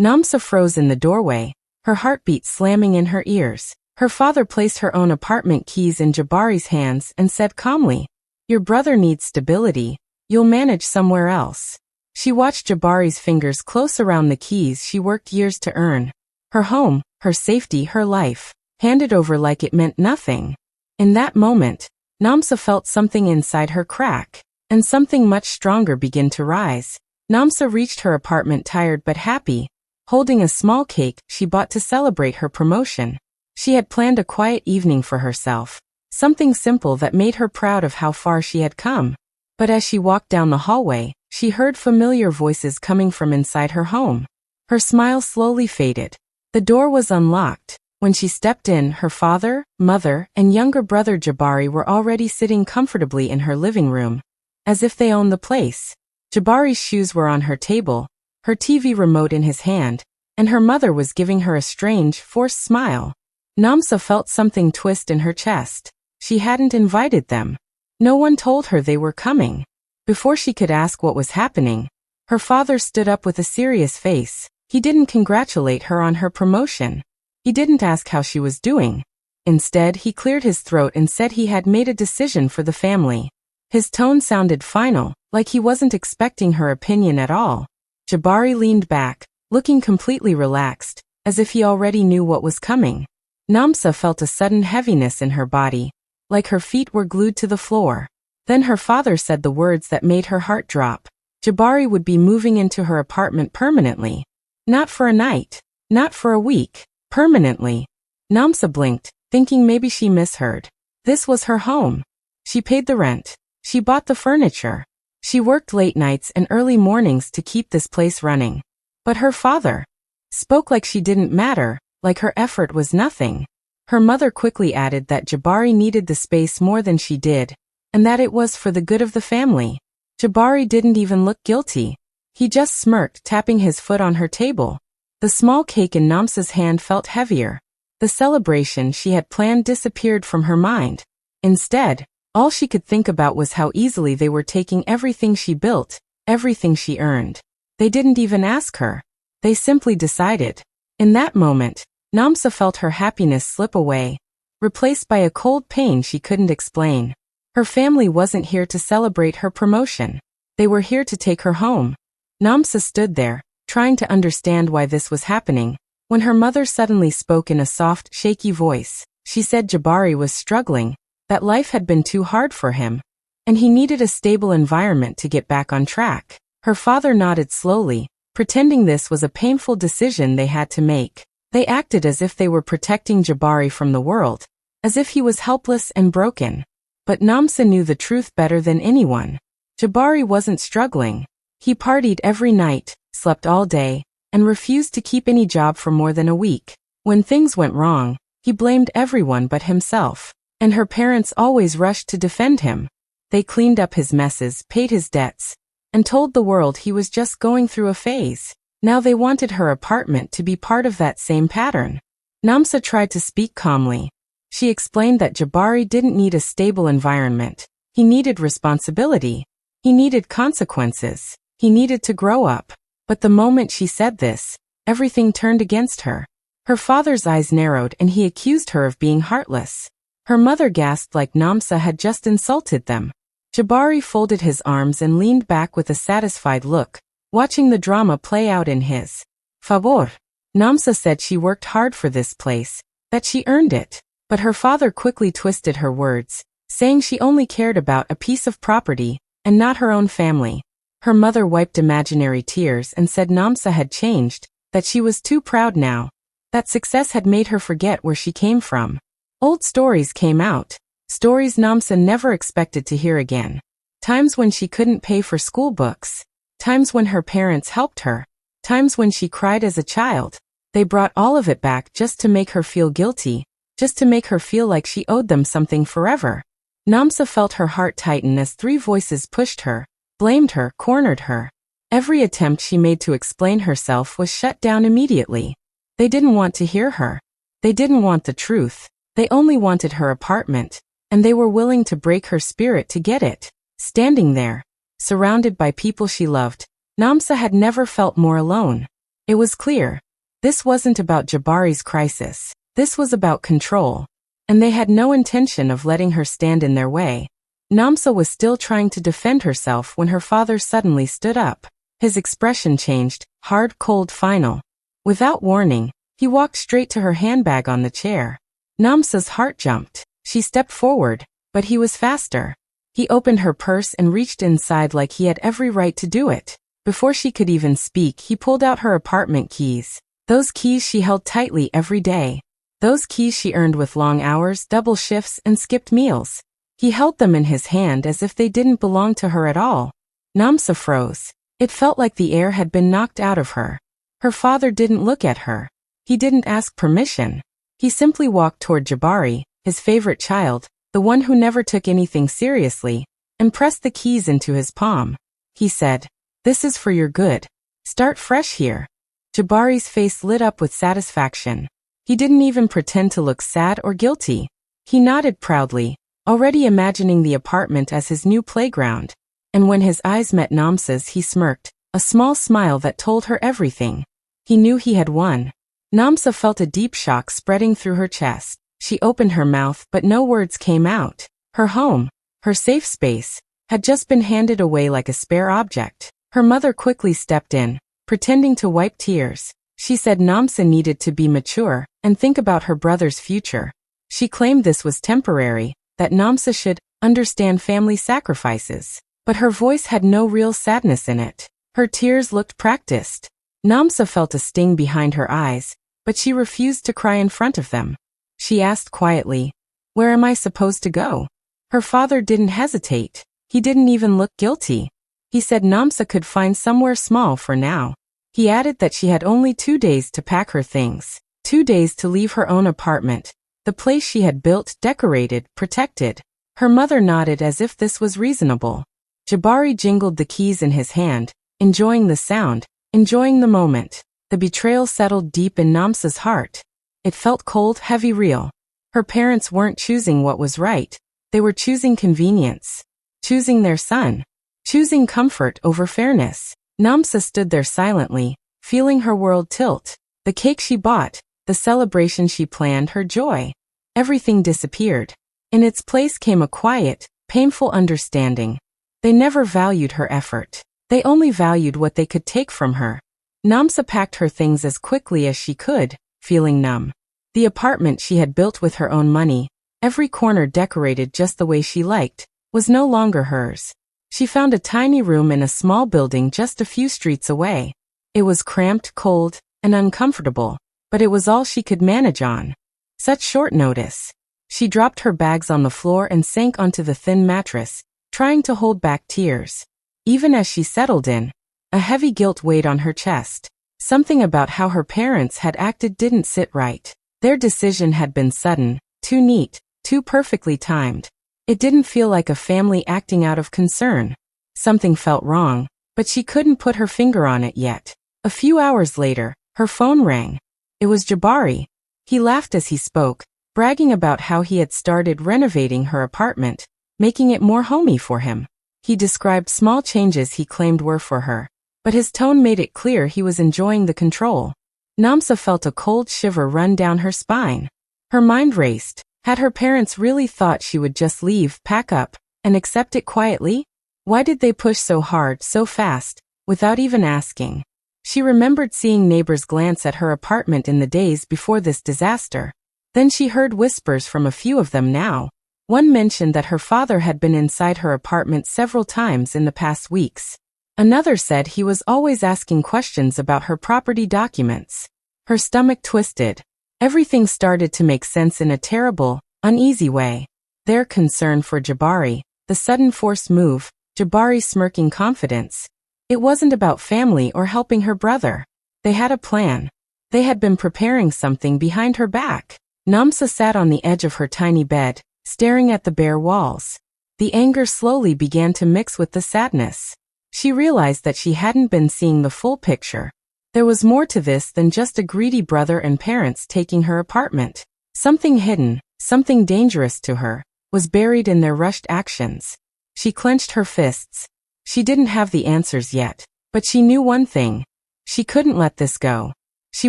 Namsa froze in the doorway, her heartbeat slamming in her ears. Her father placed her own apartment keys in Jabari's hands and said calmly, "Your brother needs stability, you'll manage somewhere else." She watched Jabari's fingers close around the keys she worked years to earn. Her home, her safety, her life, handed over like it meant nothing. In that moment, Namsa felt something inside her crack, and something much stronger begin to rise. Namsa reached her apartment tired but happy, holding a small cake she bought to celebrate her promotion. She had planned a quiet evening for herself, something simple that made her proud of how far she had come. But as she walked down the hallway, she heard familiar voices coming from inside her home. Her smile slowly faded. The door was unlocked. When she stepped in, her father, mother, and younger brother Jabari were already sitting comfortably in her living room, as if they owned the place. Jabari's shoes were on her table, her TV remote in his hand, and her mother was giving her a strange, forced smile. Namsa felt something twist in her chest. She hadn't invited them. No one told her they were coming. Before she could ask what was happening, her father stood up with a serious face. He didn't congratulate her on her promotion. He didn't ask how she was doing. Instead, he cleared his throat and said he had made a decision for the family. His tone sounded final, like he wasn't expecting her opinion at all. Jabari leaned back, looking completely relaxed, as if he already knew what was coming. Namsa felt a sudden heaviness in her body, like her feet were glued to the floor. Then her father said the words that made her heart drop. Jabari would be moving into her apartment permanently. Not for a night, not for a week, permanently. Namsa blinked, thinking maybe she misheard. This was her home. She paid the rent. She bought the furniture. She worked late nights and early mornings to keep this place running. But her father spoke like she didn't matter, like her effort was nothing. Her mother quickly added that Jabari needed the space more than she did, and that it was for the good of the family. Jabari didn't even look guilty. He just smirked, tapping his foot on her table. The small cake in Namsa's hand felt heavier. The celebration she had planned disappeared from her mind. Instead, all she could think about was how easily they were taking everything she built, everything she earned. They didn't even ask her. They simply decided. In that moment, Namsa felt her happiness slip away, replaced by a cold pain she couldn't explain. Her family wasn't here to celebrate her promotion. They were here to take her home. Namsa stood there, trying to understand why this was happening, when her mother suddenly spoke in a soft, shaky voice. She said Jabari was struggling, that life had been too hard for him, and he needed a stable environment to get back on track. Her father nodded slowly, pretending this was a painful decision they had to make. They acted as if they were protecting Jabari from the world, as if he was helpless and broken. But Namsa knew the truth better than anyone. Jabari wasn't struggling. He partied every night, slept all day, and refused to keep any job for more than a week. When things went wrong, he blamed everyone but himself, and her parents always rushed to defend him. They cleaned up his messes, paid his debts, and told the world he was just going through a phase. Now they wanted her apartment to be part of that same pattern. Namsa tried to speak calmly. She explained that Jabari didn't need a stable environment. He needed responsibility. He needed consequences. He needed to grow up. But the moment she said this, everything turned against her. Her father's eyes narrowed and he accused her of being heartless. Her mother gasped like Namsa had just insulted them. Jabari folded his arms and leaned back with a satisfied look, watching the drama play out in his favor. Namsa said she worked hard for this place, that she earned it. But her father quickly twisted her words, saying she only cared about a piece of property, and not her own family. Her mother wiped imaginary tears and said Namsa had changed, that she was too proud now, that success had made her forget where she came from. Old stories came out, stories Namsa never expected to hear again. Times when she couldn't pay for school books. Times when her parents helped her. Times when she cried as a child. They brought all of it back just to make her feel guilty, just to make her feel like she owed them something forever. Namsa felt her heart tighten as three voices pushed her, blamed her, cornered her. Every attempt she made to explain herself was shut down immediately. They didn't want to hear her. They didn't want the truth. They only wanted her apartment, and they were willing to break her spirit to get it. Standing there, surrounded by people she loved, Namsa had never felt more alone. It was clear. This wasn't about Jabari's crisis. This was about control. And they had no intention of letting her stand in their way. Namsa was still trying to defend herself when her father suddenly stood up. His expression changed, hard, cold, final. Without warning, he walked straight to her handbag on the chair. Namsa's heart jumped. She stepped forward, but he was faster. He opened her purse and reached inside like he had every right to do it. Before she could even speak, he pulled out her apartment keys. Those keys she held tightly every day. Those keys she earned with long hours, double shifts, and skipped meals. He held them in his hand as if they didn't belong to her at all. Namsa froze. It felt like the air had been knocked out of her. Her father didn't look at her. He didn't ask permission. He simply walked toward Jabari, his favorite child, the one who never took anything seriously, and pressed the keys into his palm. He said, "This is for your good. Start fresh here." Jabari's face lit up with satisfaction. He didn't even pretend to look sad or guilty. He nodded proudly, already imagining the apartment as his new playground. And when his eyes met Namsa's, he smirked, a small smile that told her everything. He knew he had won. Namsa felt a deep shock spreading through her chest. She opened her mouth, but no words came out. Her home, her safe space, had just been handed away like a spare object. Her mother quickly stepped in, pretending to wipe tears. She said Namsa needed to be mature and think about her brother's future. She claimed this was temporary, that Namsa should understand family sacrifices. But her voice had no real sadness in it. Her tears looked practiced. Namsa felt a sting behind her eyes, but she refused to cry in front of them. She asked quietly, "Where am I supposed to go?" Her father didn't hesitate. He didn't even look guilty. He said Namsa could find somewhere small for now. He added that she had only 2 days to pack her things, 2 days to leave her own apartment, the place she had built, decorated, protected. Her mother nodded as if this was reasonable. Jabari jingled the keys in his hand, enjoying the sound, enjoying the moment. The betrayal settled deep in Namsa's heart. It felt cold, heavy, real. Her parents weren't choosing what was right. They were choosing convenience. Choosing their son. Choosing comfort over fairness. Namsa stood there silently, feeling her world tilt. The cake she bought, the celebration she planned, her joy. Everything disappeared. In its place came a quiet, painful understanding. They never valued her effort. They only valued what they could take from her. Namsa packed her things as quickly as she could, feeling numb. The apartment she had built with her own money, every corner decorated just the way she liked, was no longer hers. She found a tiny room in a small building just a few streets away. It was cramped, cold, and uncomfortable, but it was all she could manage on. Such short notice. She dropped her bags on the floor and sank onto the thin mattress, trying to hold back tears. Even as she settled in, a heavy guilt weighed on her chest. Something about how her parents had acted didn't sit right. Their decision had been sudden, too neat, too perfectly timed. It didn't feel like a family acting out of concern. Something felt wrong, but she couldn't put her finger on it yet. A few hours later, her phone rang. It was Jabari. He laughed as he spoke, bragging about how he had started renovating her apartment, making it more homey for him. He described small changes he claimed were for her, but his tone made it clear he was enjoying the control. Namsa felt a cold shiver run down her spine. Her mind raced. Had her parents really thought she would just leave, pack up, and accept it quietly? Why did they push so hard, so fast, without even asking? She remembered seeing neighbors glance at her apartment in the days before this disaster. Then she heard whispers from a few of them now. One mentioned that her father had been inside her apartment several times in the past weeks. Another said he was always asking questions about her property documents. Her stomach twisted. Everything started to make sense in a terrible, uneasy way. Their concern for Jabari, the sudden forced move, Jabari's smirking confidence. It wasn't about family or helping her brother. They had a plan. They had been preparing something behind her back. Namsa sat on the edge of her tiny bed, staring at the bare walls. The anger slowly began to mix with the sadness. She realized that she hadn't been seeing the full picture. There was more to this than just a greedy brother and parents taking her apartment. Something hidden, something dangerous to her, was buried in their rushed actions. She clenched her fists. She didn't have the answers yet, but she knew one thing. She couldn't let this go. She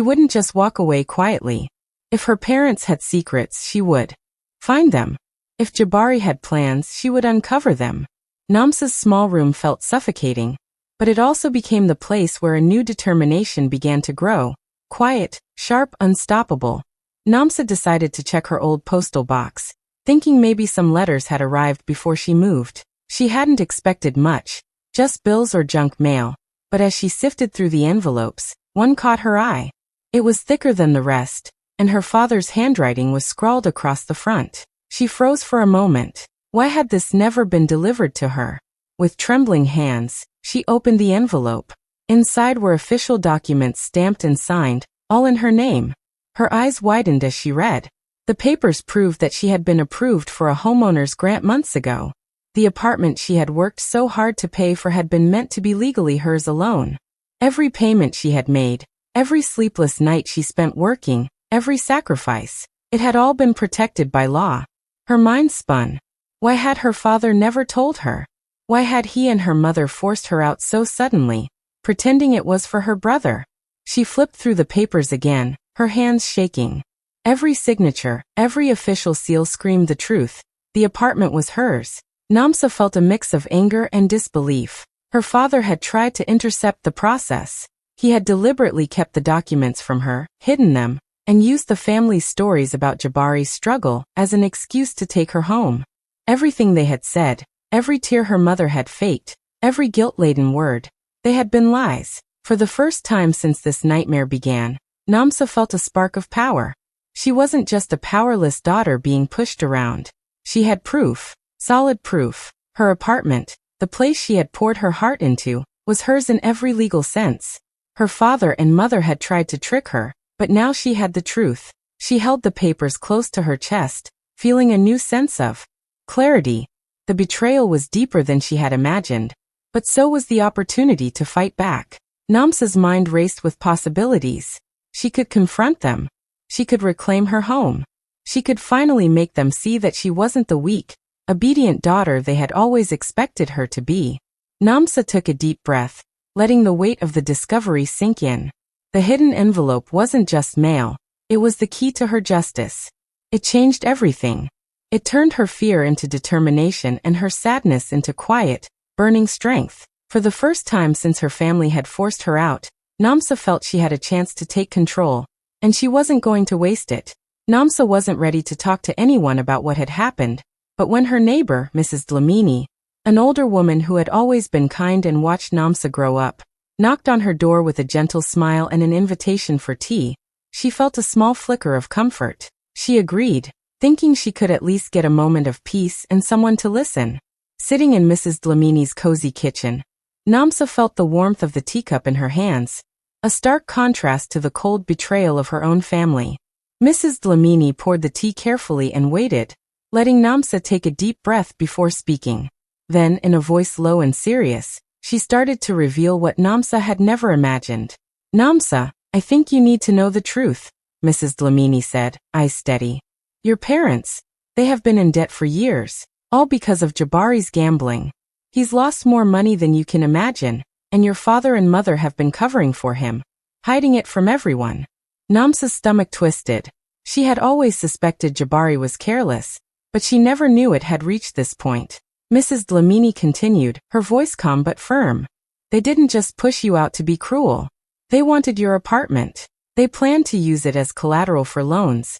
wouldn't just walk away quietly. If her parents had secrets, she would find them. If Jabari had plans, she would uncover them. Namsa's small room felt suffocating, but it also became the place where a new determination began to grow. Quiet, sharp, unstoppable. Namsa decided to check her old postal box, thinking maybe some letters had arrived before she moved. She hadn't expected much, just bills or junk mail, but as she sifted through the envelopes, one caught her eye. It was thicker than the rest, and her father's handwriting was scrawled across the front. She froze for a moment. Why had this never been delivered to her? With trembling hands, she opened the envelope. Inside were official documents stamped and signed, all in her name. Her eyes widened as she read. The papers proved that she had been approved for a homeowner's grant months ago. The apartment she had worked so hard to pay for had been meant to be legally hers alone. Every payment she had made, every sleepless night she spent working, every sacrifice, it had all been protected by law. Her mind spun. Why had her father never told her? Why had he and her mother forced her out so suddenly, pretending it was for her brother? She flipped through the papers again, her hands shaking. Every signature, every official seal screamed the truth. The apartment was hers. Namsa felt a mix of anger and disbelief. Her father had tried to intercept the process. He had deliberately kept the documents from her, hidden them, and used the family's stories about Jabari's struggle as an excuse to take her home. Everything they had said, every tear her mother had faked, every guilt-laden word, they had been lies. For the first time since this nightmare began, Namsa felt a spark of power. She wasn't just a powerless daughter being pushed around. She had proof, solid proof. Her apartment, the place she had poured her heart into, was hers in every legal sense. Her father and mother had tried to trick her, but now she had the truth. She held the papers close to her chest, feeling a new sense of clarity. The betrayal was deeper than she had imagined, but so was the opportunity to fight back. Namsa's mind raced with possibilities. She could confront them. She could reclaim her home. She could finally make them see that she wasn't the weak, obedient daughter they had always expected her to be. Namsa took a deep breath, letting the weight of the discovery sink in. The hidden envelope wasn't just mail, it was the key to her justice. It changed everything. It turned her fear into determination and her sadness into quiet, burning strength. For the first time since her family had forced her out, Namsa felt she had a chance to take control, and she wasn't going to waste it. Namsa wasn't ready to talk to anyone about what had happened, but when her neighbor, Mrs. Dlamini, an older woman who had always been kind and watched Namsa grow up, knocked on her door with a gentle smile and an invitation for tea, she felt a small flicker of comfort. She agreed, thinking she could at least get a moment of peace and someone to listen. Sitting in Mrs. Dlamini's cozy kitchen, Namsa felt the warmth of the teacup in her hands, a stark contrast to the cold betrayal of her own family. Mrs. Dlamini poured the tea carefully and waited, letting Namsa take a deep breath before speaking. Then, in a voice low and serious, she started to reveal what Namsa had never imagined. "Namsa, I think you need to know the truth," Mrs. Dlamini said, eyes steady. "Your parents, they have been in debt for years, all because of Jabari's gambling. He's lost more money than you can imagine, and your father and mother have been covering for him, hiding it from everyone." Namsa's stomach twisted. She had always suspected Jabari was careless, but she never knew it had reached this point. Mrs. Dlamini continued, her voice calm but firm. "They didn't just push you out to be cruel. They wanted your apartment. They planned to use it as collateral for loans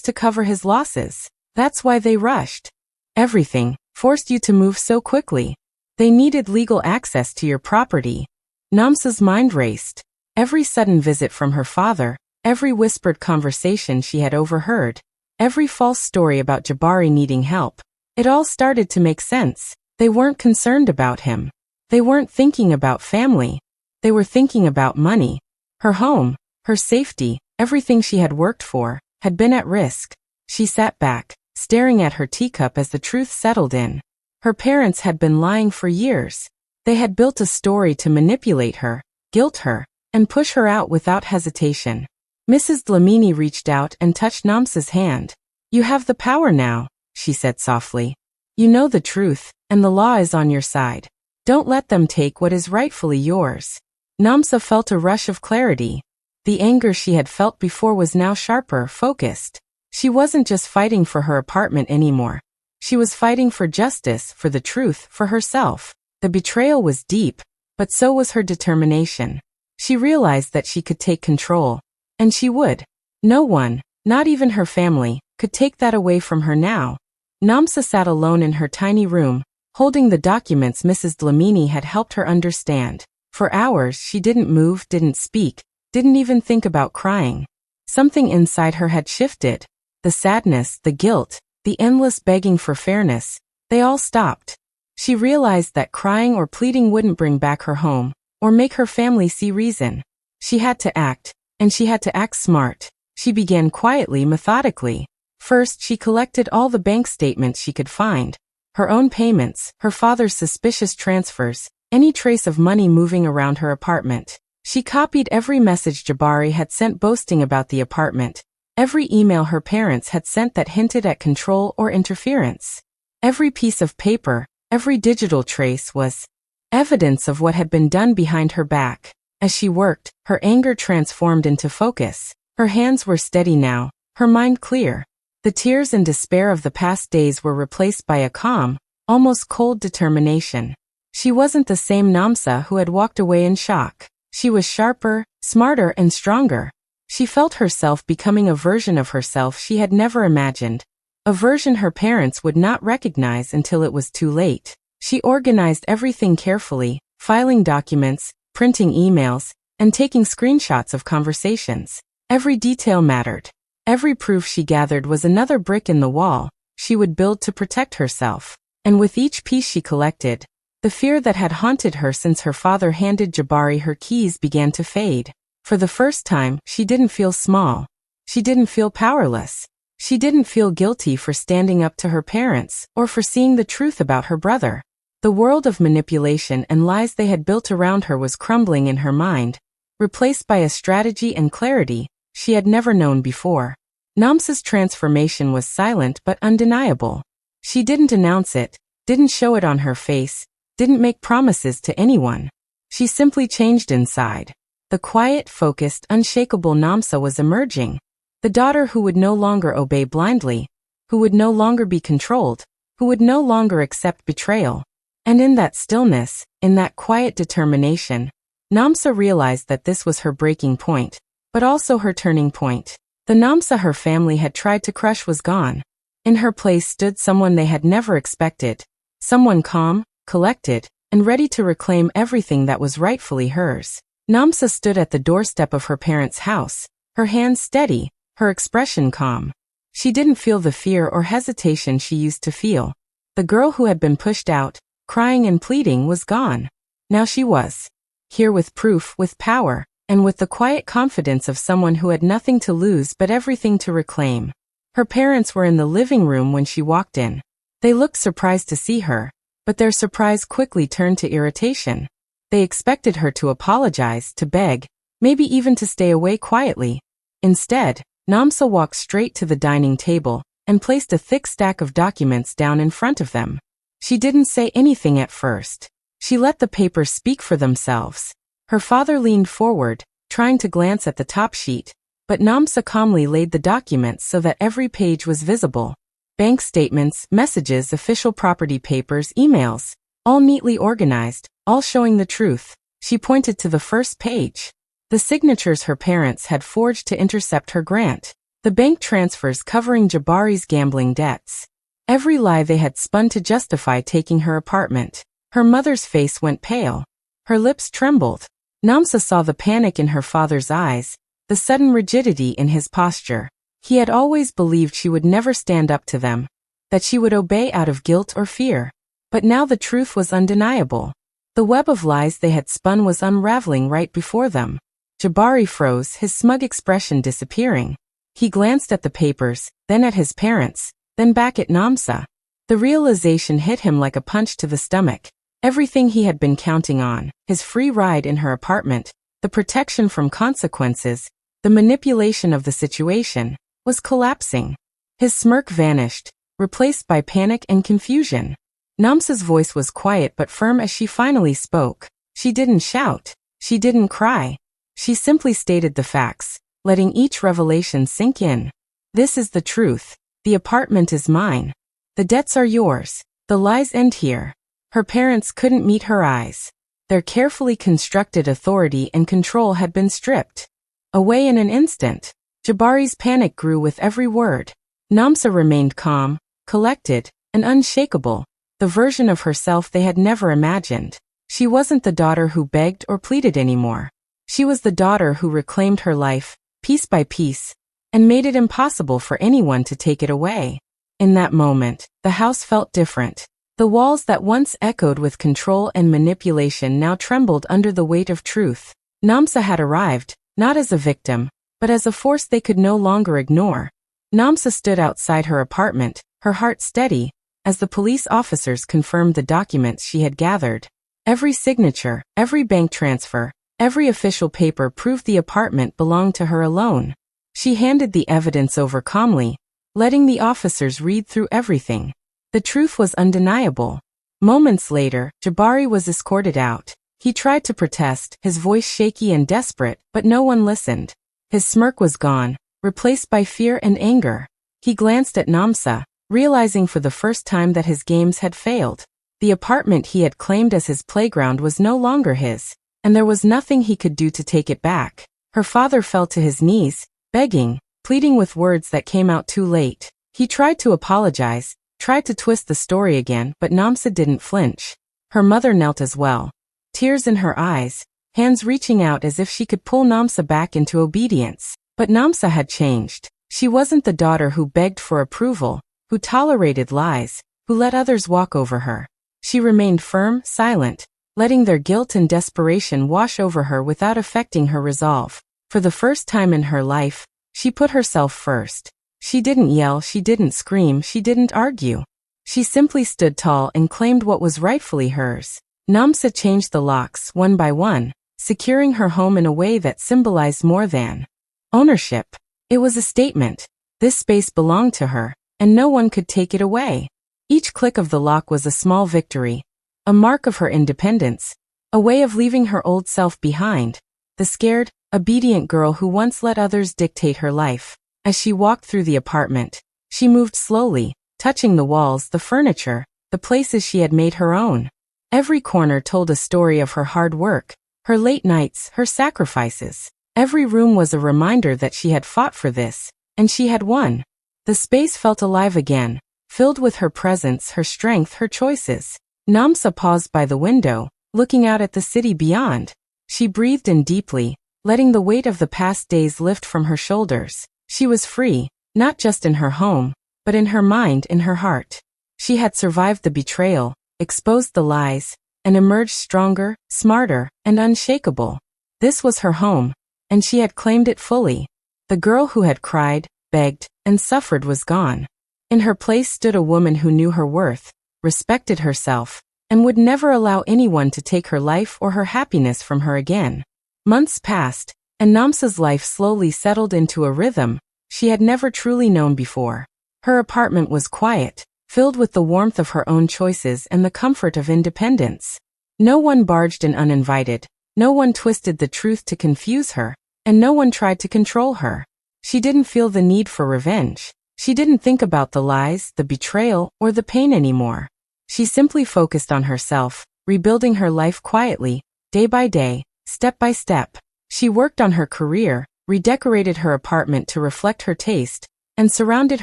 to cover his losses. That's why they rushed everything, forced you to move so quickly. They needed legal access to your property." Namsa's mind raced. Every sudden visit from her father, every whispered conversation she had overheard, every false story about Jabari needing help, it all started to make sense. They weren't concerned about him. They weren't thinking about family. They were thinking about money. Her home, her safety, everything she had worked for, had been at risk. She sat back, staring at her teacup as the truth settled in. Her parents had been lying for years. They had built a story to manipulate her, guilt her, and push her out without hesitation. Mrs. Dlamini reached out and touched Namsa's hand. "You have the power now," she said softly. "You know the truth, and the law is on your side. Don't let them take what is rightfully yours." Namsa felt a rush of clarity. The anger she had felt before was now sharper, focused. She wasn't just fighting for her apartment anymore. She was fighting for justice, for the truth, for herself. The betrayal was deep, but so was her determination. She realized that she could take control. And she would. No one, not even her family, could take that away from her now. Namsa sat alone in her tiny room, holding the documents Mrs. Dlamini had helped her understand. For hours she didn't move, didn't speak, didn't even think about crying. Something inside her had shifted. The sadness, the guilt, the endless begging for fairness, they all stopped. She realized that crying or pleading wouldn't bring back her home, or make her family see reason. She had to act, and she had to act smart. She began quietly, methodically. First, she collected all the bank statements she could find. Her own payments, her father's suspicious transfers, any trace of money moving around her apartment. She copied every message Jabari had sent boasting about the apartment, every email her parents had sent that hinted at control or interference. Every piece of paper, every digital trace was evidence of what had been done behind her back. As she worked, her anger transformed into focus. Her hands were steady now, her mind clear. The tears and despair of the past days were replaced by a calm, almost cold determination. She wasn't the same Namsa who had walked away in shock. She was sharper, smarter, and stronger. She felt herself becoming a version of herself she had never imagined. A version her parents would not recognize until it was too late. She organized everything carefully, filing documents, printing emails, and taking screenshots of conversations. Every detail mattered. Every proof she gathered was another brick in the wall she would build to protect herself. And with each piece she collected, the fear that had haunted her since her father handed Jabari her keys began to fade. For the first time, she didn't feel small. She didn't feel powerless. She didn't feel guilty for standing up to her parents or for seeing the truth about her brother. The world of manipulation and lies they had built around her was crumbling in her mind, replaced by a strategy and clarity she had never known before. Namsa's transformation was silent but undeniable. She didn't announce it, didn't show it on her face, didn't make promises to anyone. She simply changed inside. The quiet, focused, unshakable Namsa was emerging. The daughter who would no longer obey blindly, who would no longer be controlled, who would no longer accept betrayal. And in that stillness, in that quiet determination, Namsa realized that this was her breaking point, but also her turning point. The Namsa her family had tried to crush was gone. In her place stood someone they had never expected, someone calm, collected, and ready to reclaim everything that was rightfully hers. Namsa stood at the doorstep of her parents' house, her hands steady, her expression calm. She didn't feel the fear or hesitation she used to feel. The girl who had been pushed out, crying and pleading, was gone. Now she was here with proof, with power, and with the quiet confidence of someone who had nothing to lose but everything to reclaim. Her parents were in the living room when she walked in. They looked surprised to see her, but their surprise quickly turned to irritation. They expected her to apologize, to beg, maybe even to stay away quietly. Instead, Namsa walked straight to the dining table and placed a thick stack of documents down in front of them. She didn't say anything at first. She let the papers speak for themselves. Her father leaned forward, trying to glance at the top sheet, but Namsa calmly laid the documents so that every page was visible. Bank statements, messages, official property papers, emails, all neatly organized, all showing the truth. She pointed to the first page. The signatures her parents had forged to intercept her grant. The bank transfers covering Jabari's gambling debts. Every lie they had spun to justify taking her apartment. Her mother's face went pale. Her lips trembled. Namsa saw the panic in her father's eyes, the sudden rigidity in his posture. He had always believed she would never stand up to them, that she would obey out of guilt or fear. But now the truth was undeniable. The web of lies they had spun was unraveling right before them. Jabari froze, his smug expression disappearing. He glanced at the papers, then at his parents, then back at Namsa. The realization hit him like a punch to the stomach. Everything he had been counting on, his free ride in her apartment, the protection from consequences, the manipulation of the situation, was collapsing. His smirk vanished, replaced by panic and confusion. Namsa's voice was quiet but firm as she finally spoke. She didn't shout. She didn't cry. She simply stated the facts, letting each revelation sink in. This is the truth. The apartment is mine. The debts are yours. The lies end here. Her parents couldn't meet her eyes. Their carefully constructed authority and control had been stripped away in an instant. Jabari's panic grew with every word. Namsa remained calm, collected, and unshakable, the version of herself they had never imagined. She wasn't the daughter who begged or pleaded anymore. She was the daughter who reclaimed her life, piece by piece, and made it impossible for anyone to take it away. In that moment, the house felt different. The walls that once echoed with control and manipulation now trembled under the weight of truth. Namsa had arrived, not as a victim, but as a force they could no longer ignore. Namsa stood outside her apartment, her heart steady, as the police officers confirmed the documents she had gathered. Every signature, every bank transfer, every official paper proved the apartment belonged to her alone. She handed the evidence over calmly, letting the officers read through everything. The truth was undeniable. Moments later, Jabari was escorted out. He tried to protest, his voice shaky and desperate, but no one listened. His smirk was gone, replaced by fear and anger. He glanced at Namsa, realizing for the first time that his games had failed. The apartment he had claimed as his playground was no longer his, and there was nothing he could do to take it back. Her father fell to his knees, begging, pleading with words that came out too late. He tried to apologize, tried to twist the story again, but Namsa didn't flinch. Her mother knelt as well, tears in her eyes, hands reaching out as if she could pull Namsa back into obedience. But Namsa had changed. She wasn't the daughter who begged for approval, who tolerated lies, who let others walk over her. She remained firm, silent, letting their guilt and desperation wash over her without affecting her resolve. For the first time in her life, she put herself first. She didn't yell, she didn't scream, she didn't argue. She simply stood tall and claimed what was rightfully hers. Namsa changed the locks one by one, securing her home in a way that symbolized more than ownership. It was a statement. This space belonged to her, and no one could take it away. Each click of the lock was a small victory, a mark of her independence, a way of leaving her old self behind, the scared, obedient girl who once let others dictate her life. As she walked through the apartment, she moved slowly, touching the walls, the furniture, the places she had made her own. Every corner told a story of her hard work, her late nights, her sacrifices. Every room was a reminder that she had fought for this, and she had won. The space felt alive again, filled with her presence, her strength, her choices. Namsa paused by the window, looking out at the city beyond. She breathed in deeply, letting the weight of the past days lift from her shoulders. She was free, not just in her home, but in her mind, in her heart. She had survived the betrayal, exposed the lies, and emerged stronger, smarter, and unshakable. This was her home, and she had claimed it fully. The girl who had cried, begged, and suffered was gone. In her place stood a woman who knew her worth, respected herself, and would never allow anyone to take her life or her happiness from her again. Months passed, and Namsa's life slowly settled into a rhythm she had never truly known before. Her apartment was quiet, filled with the warmth of her own choices and the comfort of independence. No one barged in uninvited, no one twisted the truth to confuse her, and no one tried to control her. She didn't feel the need for revenge. She didn't think about the lies, the betrayal, or the pain anymore. She simply focused on herself, rebuilding her life quietly, day by day, step by step. She worked on her career, redecorated her apartment to reflect her taste, and surrounded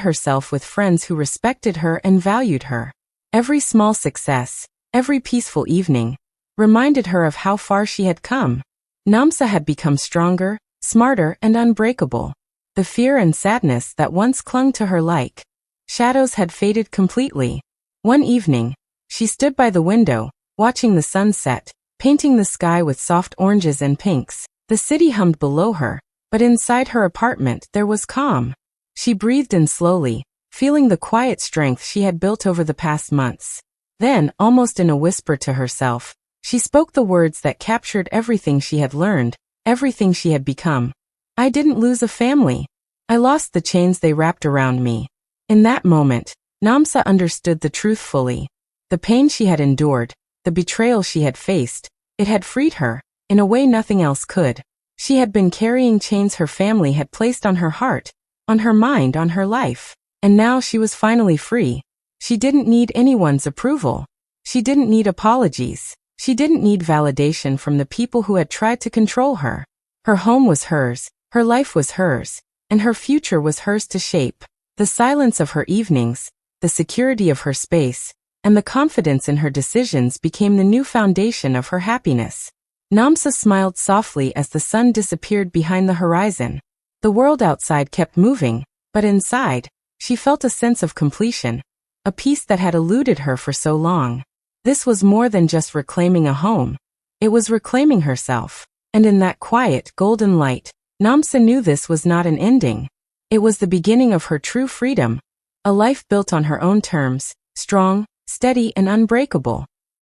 herself with friends who respected her and valued her. Every small success, every peaceful evening, reminded her of how far she had come. Namsa had become stronger, smarter, and unbreakable. The fear and sadness that once clung to her like shadows had faded completely. One evening, she stood by the window, watching the sunset, painting the sky with soft oranges and pinks. The city hummed below her, but inside her apartment there was calm. She breathed in slowly, feeling the quiet strength she had built over the past months. Then, almost in a whisper to herself, she spoke the words that captured everything she had learned, everything she had become. I didn't lose a family. I lost the chains they wrapped around me. In that moment, Namsa understood the truth fully. The pain she had endured, the betrayal she had faced, it had freed her. in a way nothing else could. She had been carrying chains her family had placed on her heart, on her mind, on her life. And now she was finally free. She didn't need anyone's approval. She didn't need apologies. She didn't need validation from the people who had tried to control her. Her home was hers, her life was hers, and her future was hers to shape. The silence of her evenings, the security of her space, and the confidence in her decisions became the new foundation of her happiness. Namsa smiled softly as the sun disappeared behind the horizon. The world outside kept moving, but inside, she felt a sense of completion, a peace that had eluded her for so long. This was more than just reclaiming a home. It was reclaiming herself. And in that quiet, golden light, Namsa knew this was not an ending. It was the beginning of her true freedom, a life built on her own terms, strong, steady, and unbreakable.